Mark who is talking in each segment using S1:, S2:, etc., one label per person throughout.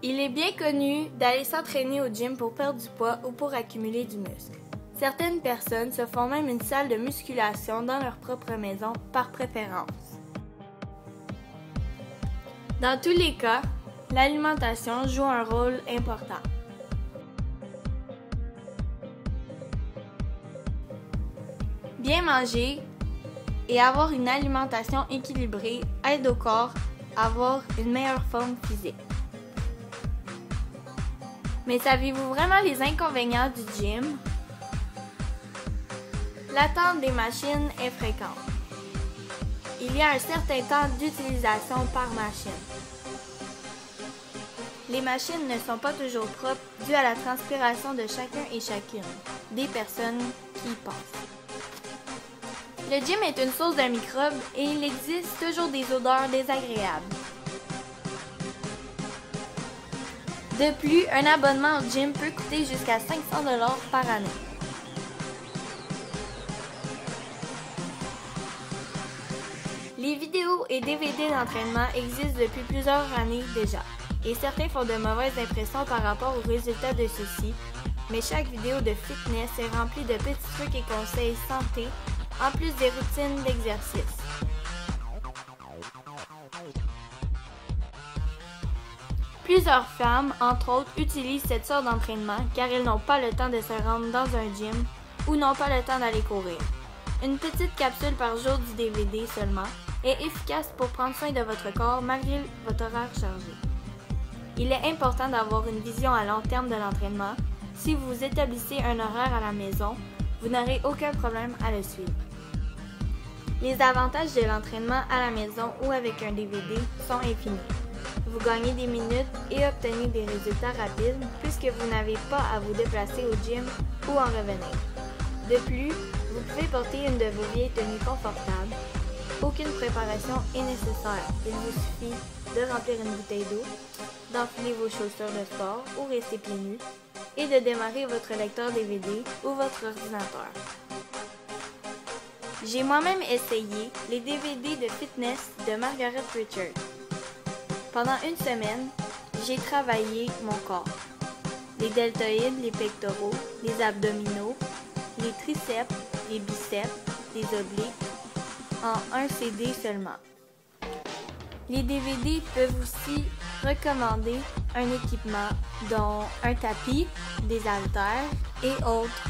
S1: Il est bien connu d'aller s'entraîner au gym pour perdre du poids ou pour accumuler du muscle. Certaines personnes se font même une salle de musculation dans leur propre maison par préférence. Dans tous les cas, l'alimentation joue un rôle important. Bien manger et avoir une alimentation équilibrée aide au corps à avoir une meilleure forme physique. Mais savez-vous vraiment les inconvénients du gym? L'attente des machines est fréquente. Il y a un certain temps d'utilisation par machine. Les machines ne sont pas toujours propres dû à la transpiration de chacun et chacune des personnes qui y passent. Le gym est une source de microbes et il existe toujours des odeurs désagréables. De plus, un abonnement au gym peut coûter jusqu'à 500 $ par année. Les vidéos et DVD d'entraînement existent depuis plusieurs années déjà, et certains font de mauvaises impressions par rapport aux résultats de ceux-ci, mais chaque vidéo de fitness est remplie de petits trucs et conseils santé, en plus des routines d'exercice. Plusieurs femmes, entre autres, utilisent cette sorte d'entraînement car elles n'ont pas le temps de se rendre dans un gym ou n'ont pas le temps d'aller courir. Une petite capsule par jour du DVD seulement est efficace pour prendre soin de votre corps malgré votre horaire chargé. Il est important d'avoir une vision à long terme de l'entraînement. Si vous établissez un horaire à la maison, vous n'aurez aucun problème à le suivre. Les avantages de l'entraînement à la maison ou avec un DVD sont infinis. Vous gagnez des minutes et obtenez des résultats rapides puisque vous n'avez pas à vous déplacer au gym ou en revenir. De plus, vous pouvez porter une de vos vieilles tenues confortables. Aucune préparation est nécessaire. Il vous suffit de remplir une bouteille d'eau, d'enfiler vos chaussures de sport ou rester pieds nus et de démarrer votre lecteur DVD ou votre ordinateur. J'ai moi-même essayé les DVD de fitness de Margaret Richards. Pendant une semaine, j'ai travaillé mon corps. Les deltoïdes, les pectoraux, les abdominaux, les triceps, les biceps, les obliques, en un CD seulement. Les DVD peuvent aussi recommander un équipement dont un tapis, des haltères et autres.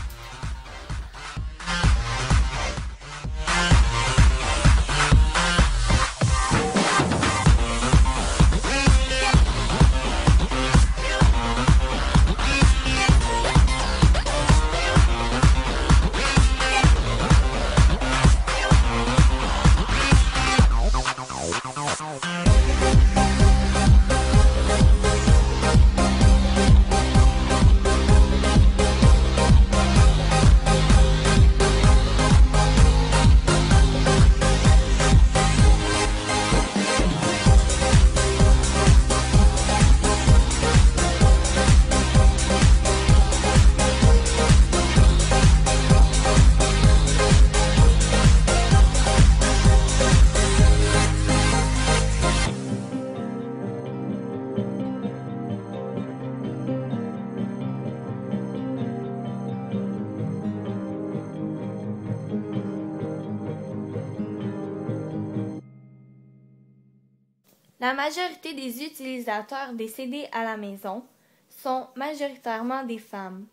S1: La majorité des utilisateurs des CD à la maison sont majoritairement des femmes.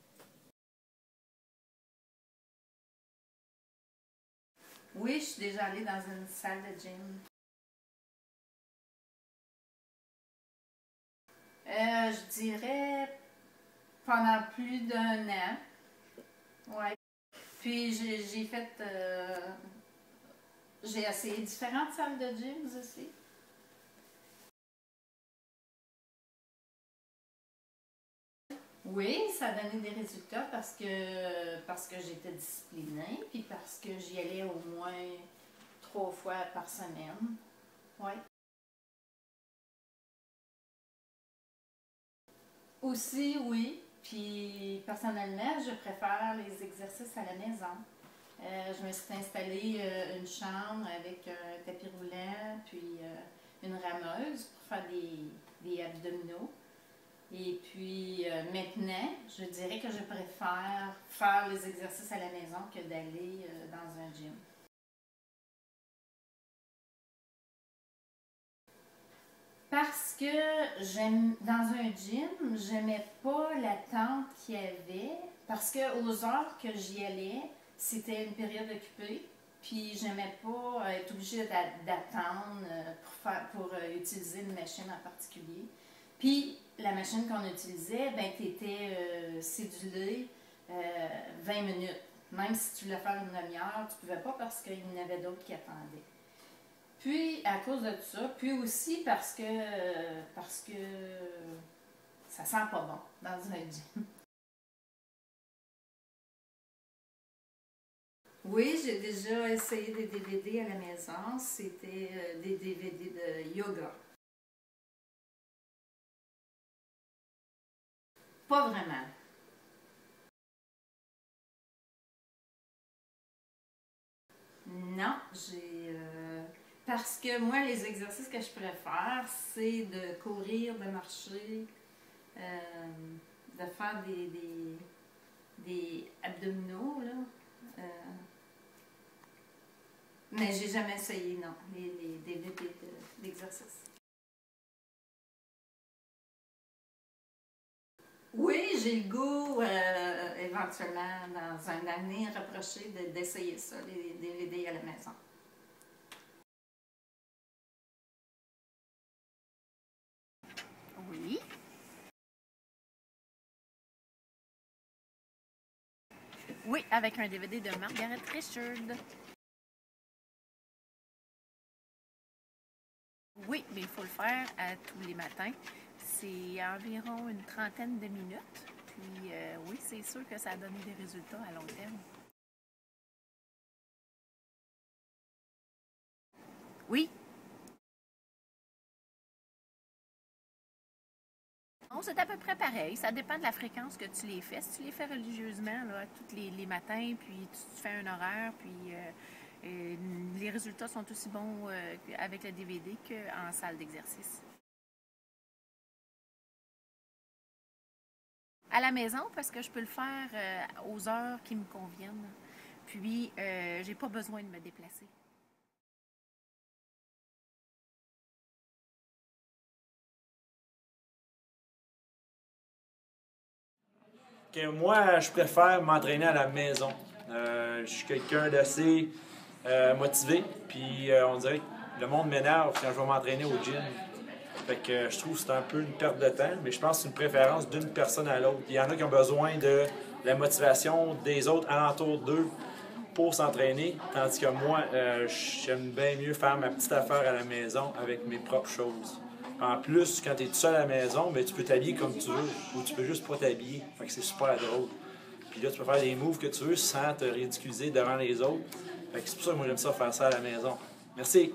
S2: Oui, je suis déjà allée dans une salle de gym. Je dirais pendant plus d'1 an. Ouais. Puis j'ai fait... j'ai essayé différentes salles de gym aussi. Oui, ça a donné des résultats parce que j'étais disciplinée, puis parce que j'y allais au moins 3 fois par semaine. Oui. Aussi, oui. Puis personnellement, je préfère les exercices à la maison. Je me suis installée une chambre avec un tapis roulant, puis une rameuse pour faire des abdominaux. Et puis maintenant, je dirais que je préfère faire les exercices à la maison que d'aller dans un gym. Parce que dans un gym, j'aimais pas l'attente qu'il y avait, parce que aux heures que j'y allais, c'était une période occupée, puis j'aimais pas être obligée d'attendre pour utiliser une machine en particulier. Puis la machine qu'on utilisait, ben tu étais cédulé 20 minutes. Même si tu voulais faire une demi-heure, tu pouvais pas parce qu'il y en avait d'autres qui attendaient. Puis, à cause de ça, puis aussi parce que ça sent pas bon dans un gym. Oui, j'ai déjà essayé des DVD à la maison. C'était des DVD de yoga. Pas vraiment. Non, parce que moi, les exercices que je préfère, c'est de courir, de marcher, de faire des abdominaux, là. Mais j'ai jamais essayé, non, les DVD d'exercice. Oui, j'ai le goût, éventuellement, dans un avenir rapproché, d'essayer ça, les DVD à la maison.
S3: Oui. Oui, avec un DVD de Margaret Richard. Oui, mais il faut le faire tous les matins. C'est environ une trentaine de minutes. Puis oui, c'est sûr que ça a donné des résultats à long terme. Oui. Non, c'est à peu près pareil. Ça dépend de la fréquence que tu les fais. Si tu les fais religieusement, là, tous les matins, puis tu fais un horaire, puis les résultats sont aussi bons avec le DVD qu'en salle d'exercice. À la maison, parce que je peux le faire aux heures qui me conviennent. Puis, j'ai pas besoin de me déplacer.
S4: Moi, je préfère m'entraîner à la maison. Je suis quelqu'un d'assez motivé, puis on dirait que le monde m'énerve quand je vais m'entraîner au gym. Fait que je trouve que c'est un peu une perte de temps, mais je pense que c'est une préférence d'une personne à l'autre. Il y en a qui ont besoin de la motivation des autres alentours d'eux pour s'entraîner, tandis que moi, j'aime bien mieux faire ma petite affaire à la maison avec mes propres choses. En plus, quand tu es tout seul à la maison, ben, tu peux t'habiller comme tu veux ou tu peux juste pas t'habiller. Fait que c'est super drôle. Puis là, tu peux faire des moves que tu veux sans te ridiculiser devant les autres. Fait que c'est pour ça que moi, j'aime ça faire ça à la maison. Merci!